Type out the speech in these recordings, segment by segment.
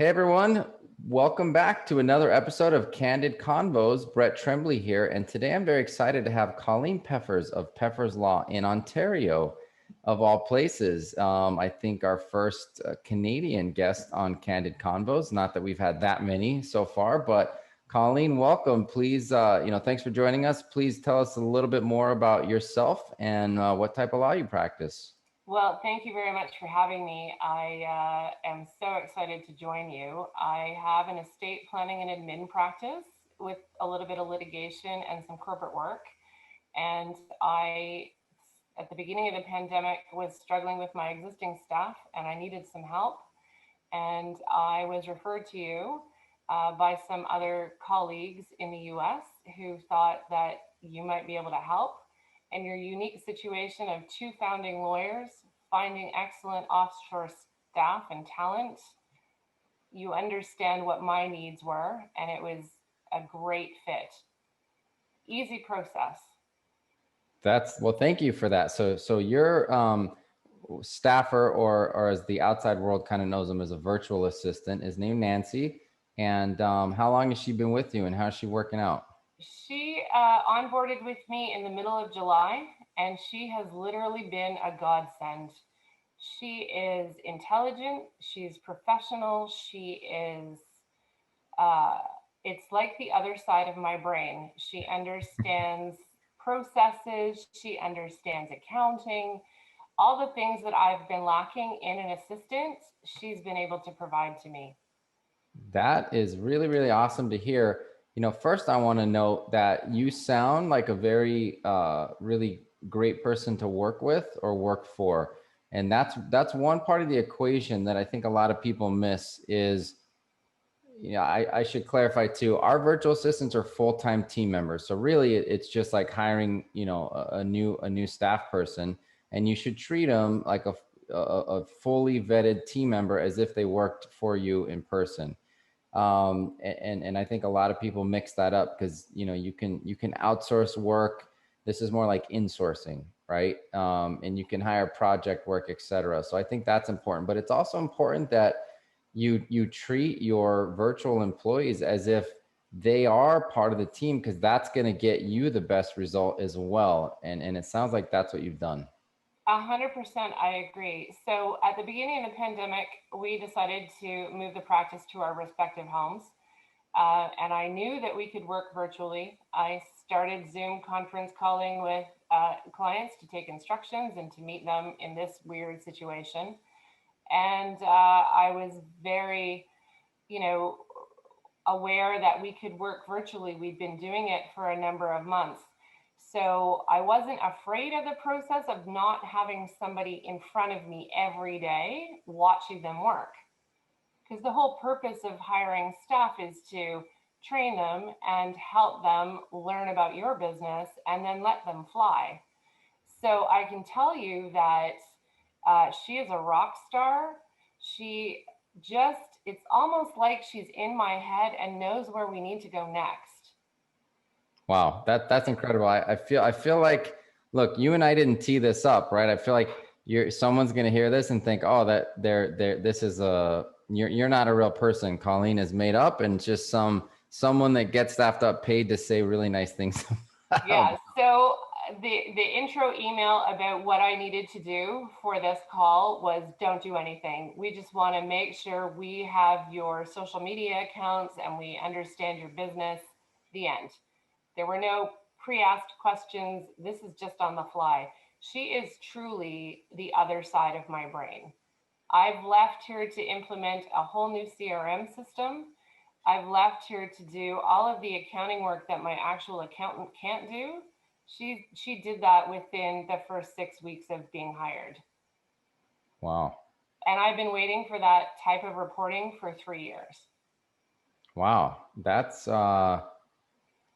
Hey everyone, welcome back to another episode of Candid Convos. Brett Tremblay here, and today I'm very excited to have Colleen Peffers of Peffers Law in Ontario, of all places. I think our first Canadian guest on Candid Convos. Not that we've had that many so far, but Colleen, welcome. Please, thanks for joining us. Please tell us a little bit more about yourself and what type of law you practice. Well, thank you very much for having me. I am so excited to join you. I have an estate planning and admin practice with a little bit of litigation and some corporate work. And at the beginning of the pandemic, was struggling with my existing staff and I needed some help. And I was referred to you by some other colleagues in the US who thought that you might be able to help. And your unique situation of two founding lawyers finding excellent offshore staff and talent, you understand what my needs were, and it was a great fit. Easy process. Well, thank you for that. So your staffer, or as the outside world kind of knows him, as a virtual assistant, is named Nancy. And how long has she been with you, and how's she working out? She onboarded with me in the middle of July, and she has literally been a godsend. She is intelligent, she's professional, it's like the other side of my brain. She understands processes, she understands accounting, all the things that I've been lacking in an assistant, she's been able to provide to me. That is really, really awesome to hear. First I want to note that you sound like a very, really great person to work with or work for. And that's one part of the equation that I think a lot of people miss is, I should clarify too, our virtual assistants are full-time team members. So really it's just like hiring, a new staff person, and you should treat them like a fully vetted team member as if they worked for you in person. And I think a lot of people mix that up because, you can outsource work. This is more like insourcing, right? And you can hire project work, etc. So I think that's important, but it's also important that you treat your virtual employees as if they are part of the team, because that's going to get you the best result as well. And it sounds like that's what you've done. 100%, I agree. So at the beginning of the pandemic, we decided to move the practice to our respective homes. And I knew that we could work virtually. I started Zoom conference calling with clients to take instructions and to meet them in this weird situation. And I was very, aware that we could work virtually. We'd been doing it for a number of months. So I wasn't afraid of the process of not having somebody in front of me every day watching them work. Because the whole purpose of hiring staff is to train them and help them learn about your business and then let them fly. So I can tell you that she is a rock star. It's almost like she's in my head and knows where we need to go next. Wow, that's incredible. I feel like, look, you and I didn't tee this up, right? I feel like someone's gonna hear this and think, oh, that this is you're not a real person. Colleen is made up and just someone that gets staffed up, paid to say really nice things. Yeah. So the intro email about what I needed to do for this call was, don't do anything. We just want to make sure we have your social media accounts and we understand your business. The end. There were no pre-asked questions. This is just on the fly. She is truly the other side of my brain. I've left her to implement a whole new CRM system. I've left her to do all of the accounting work that my actual accountant can't do. She did that within the first 6 weeks of being hired. Wow. And I've been waiting for that type of reporting for 3 years. Wow. That's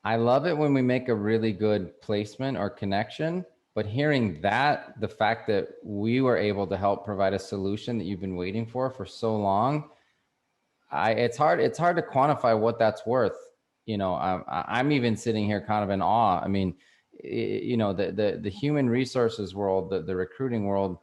I love it when we make a really good placement or connection, but hearing that, the fact that we were able to help provide a solution that you've been waiting for so long, it's hard to quantify what that's worth. I'm even sitting here kind of in awe. I mean, the human resources world, the recruiting world,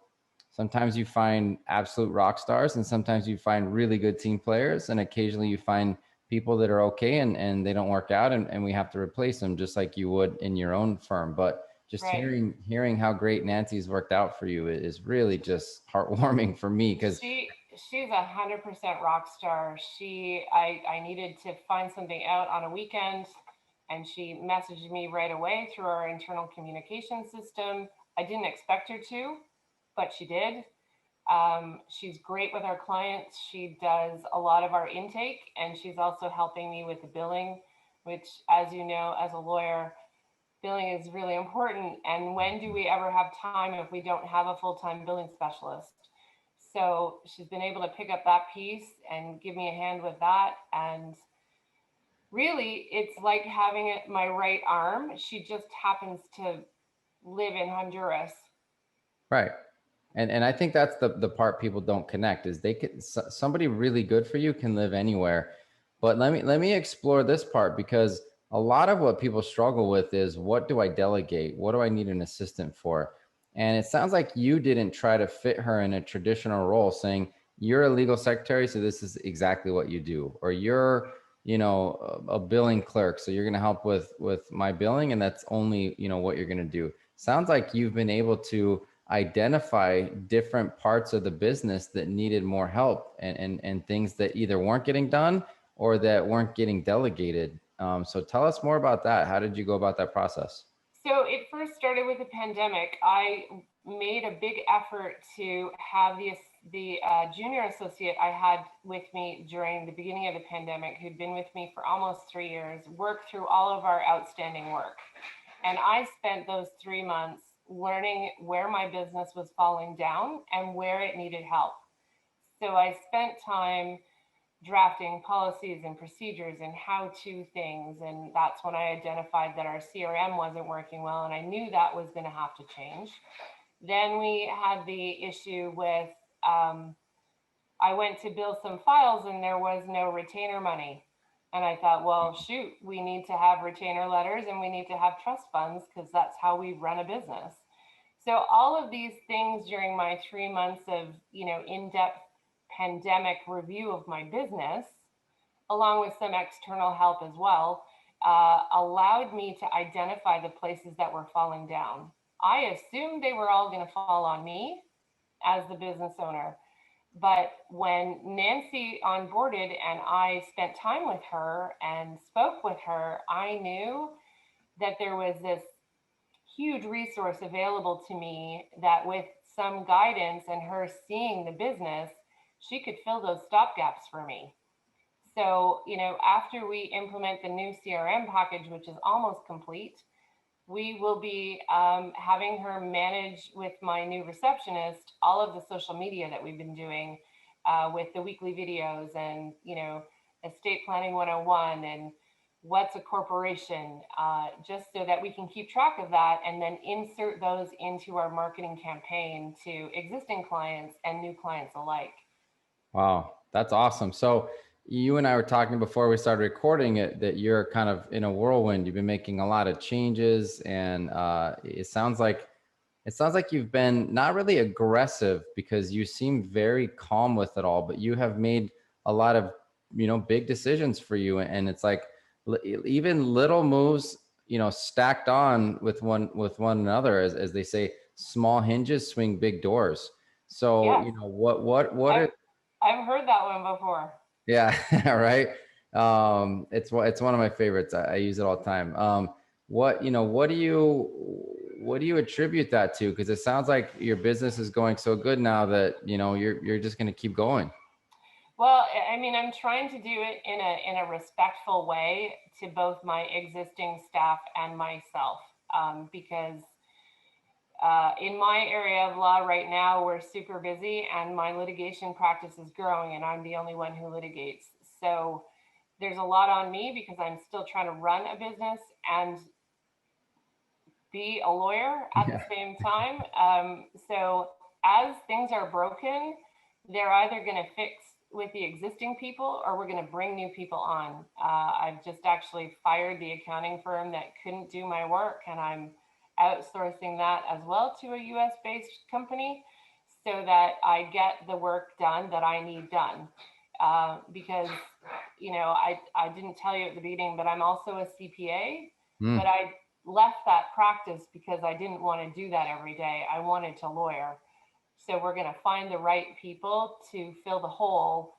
Sometimes you find absolute rock stars, and sometimes you find really good team players, and occasionally you find people that are okay and they don't work out, and we have to replace them just like you would in your own firm. But just Right. hearing how great Nancy's worked out for you is really just heartwarming for me, because She's 100% rock star. I needed to find something out on a weekend, and she messaged me right away through our internal communication system. I didn't expect her to, but she did. She's great with our clients. She does a lot of our intake, and she's also helping me with the billing, which, as you know, as a lawyer, billing is really important. And when do we ever have time if we don't have a full-time billing specialist? So she's been able to pick up that piece and give me a hand with that. And really, it's like having it my right arm. She just happens to live in Honduras. right. And I think that's the part people don't connect, is they can, somebody really good for you can live anywhere. But let me explore this part, because a lot of what people struggle with is, what do I delegate? What do I need an assistant for? And it sounds like you didn't try to fit her in a traditional role, saying you're a legal secretary, so this is exactly what you do, or you're, a billing clerk, so you're going to help with my billing, and that's only, what you're going to do. Sounds like you've been able to identify different parts of the business that needed more help, and things that either weren't getting done or that weren't getting delegated. So tell us more about that. How did you go about that process? So it first started with the pandemic. I made a big effort to have the junior associate I had with me during the beginning of the pandemic, who'd been with me for almost 3 years, work through all of our outstanding work. And I spent those 3 months learning where my business was falling down and where it needed help. So I spent time drafting policies and procedures and how-to things. And that's when I identified that our CRM wasn't working well, and I knew that was going to have to change. Then we had the issue with, I went to bill some files and there was no retainer money. And I thought, well, shoot, we need to have retainer letters and we need to have trust funds, because that's how we run a business. So all of these things during my 3 months of, in-depth pandemic review of my business, along with some external help as well, allowed me to identify the places that were falling down. I assumed they were all going to fall on me as the business owner. But when Nancy onboarded and I spent time with her and spoke with her, I knew that there was this huge resource available to me, that with some guidance and her seeing the business, she could fill those stopgaps for me. So, after we implement the new CRM package, which is almost complete, we will be having her manage with my new receptionist all of the social media that we've been doing, with the weekly videos and, estate planning 101 and what's a corporation, just so that we can keep track of that and then insert those into our marketing campaign to existing clients and new clients alike. Wow, that's awesome. So you and I were talking before we started recording it, that you're kind of in a whirlwind. You've been making a lot of changes, and it sounds like you've been not really aggressive, because you seem very calm with it all, but you have made a lot of, big decisions for you. And it's like, even little moves, stacked on with one another, as they say, small hinges swing big doors. So, Yes, what I've, it, I've heard that one before. yeah, right. It's one of my favorites. I use it all the time. What do you attribute that to? Because it sounds like your business is going so good now that you're just going to keep going. Well, I mean, I'm trying to do it in a respectful way to both my existing staff and myself, because in my area of law right now, we're super busy, and my litigation practice is growing, and I'm the only one who litigates. So there's a lot on me, because I'm still trying to run a business and be a lawyer at the Yeah. same time. So as things are broken, they're either going to fix with the existing people, or we're going to bring new people on. I've just actually fired the accounting firm that couldn't do my work, and I'm outsourcing that as well to a US based company. so that I get the work done that I need done. Because, I didn't tell you at the beginning, but I'm also a CPA, but I left that practice because I didn't want to do that every day. I wanted to lawyer. So we're going to find the right people to fill the hole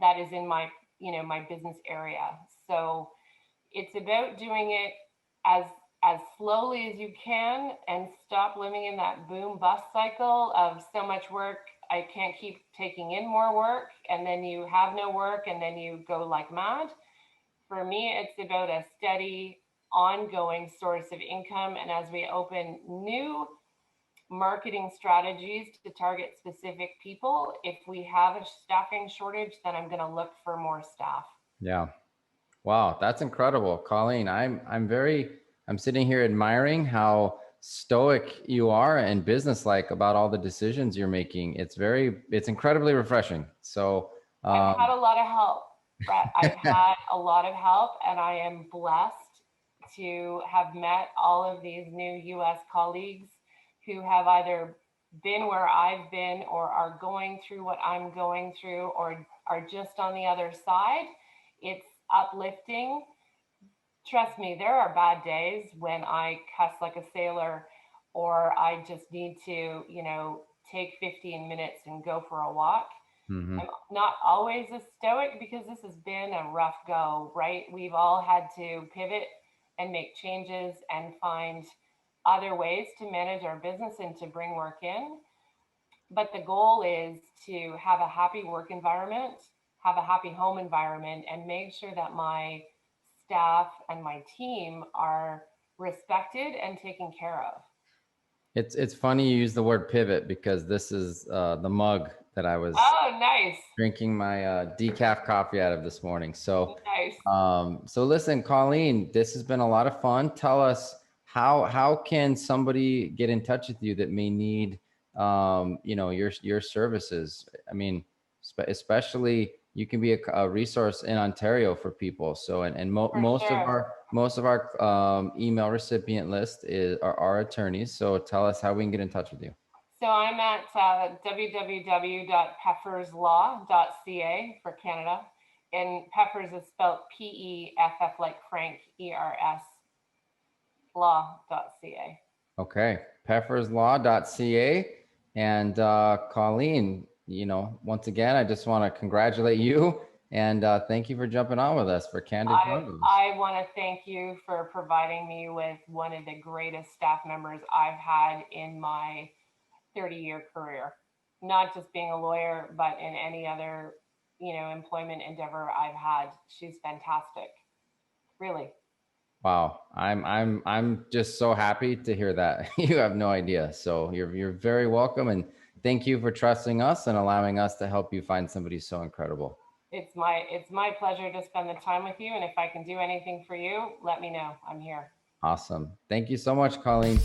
that is in my, my business area. So it's about doing it as as slowly as you can and stop living in that boom bust cycle of so much work. I can't keep taking in more work, and then you have no work, and then you go like mad. For me, it's about a steady, ongoing source of income. And as we open new marketing strategies to target specific people, if we have a staffing shortage, then I'm going to look for more staff. Yeah. Wow, that's incredible, Colleen. I'm sitting here admiring how stoic you are and businesslike about all the decisions you're making. It's incredibly refreshing. So I've had a lot of help, Brett. I've had a lot of help, and I am blessed to have met all of these new US colleagues who have either been where I've been or are going through what I'm going through or are just on the other side. It's uplifting. Trust me, there are bad days when I cuss like a sailor or I just need to, take 15 minutes and go for a walk. I'm not always a stoic because this has been a rough go, right? We've all had to pivot and make changes and find other ways to manage our business and to bring work in. But the goal is to have a happy work environment, have a happy home environment, and make sure that my staff and my team are respected and taken care of. it's funny you use the word pivot because this is the mug that I was Nice. drinking my decaf coffee out of this morning. So, Nice. so listen, Colleen, this has been a lot of fun. Tell us how can somebody get in touch with you that may need your services? I mean, especially you can be a resource in Ontario for people. So, and most of our email recipient list are our attorneys. So tell us how we can get in touch with you. So I'm at www.pefferslaw.ca for Canada. And Peffers is spelled P-E-F-F like Frank, E-R-S, law.ca. Okay, pefferslaw.ca. And Colleen, once again, I just want to congratulate you and thank you for jumping on with us for Candid Convos. I want to thank you for providing me with one of the greatest staff members I've had in my 30-year career, not just being a lawyer, but in any other, employment endeavor I've had. She's fantastic. Really. Wow. I'm just so happy to hear that. You have no idea. So you're very welcome. And thank you for trusting us and allowing us to help you find somebody so incredible. It's my pleasure to spend the time with you. And if I can do anything for you, let me know. I'm here. Awesome. Thank you so much, Colleen.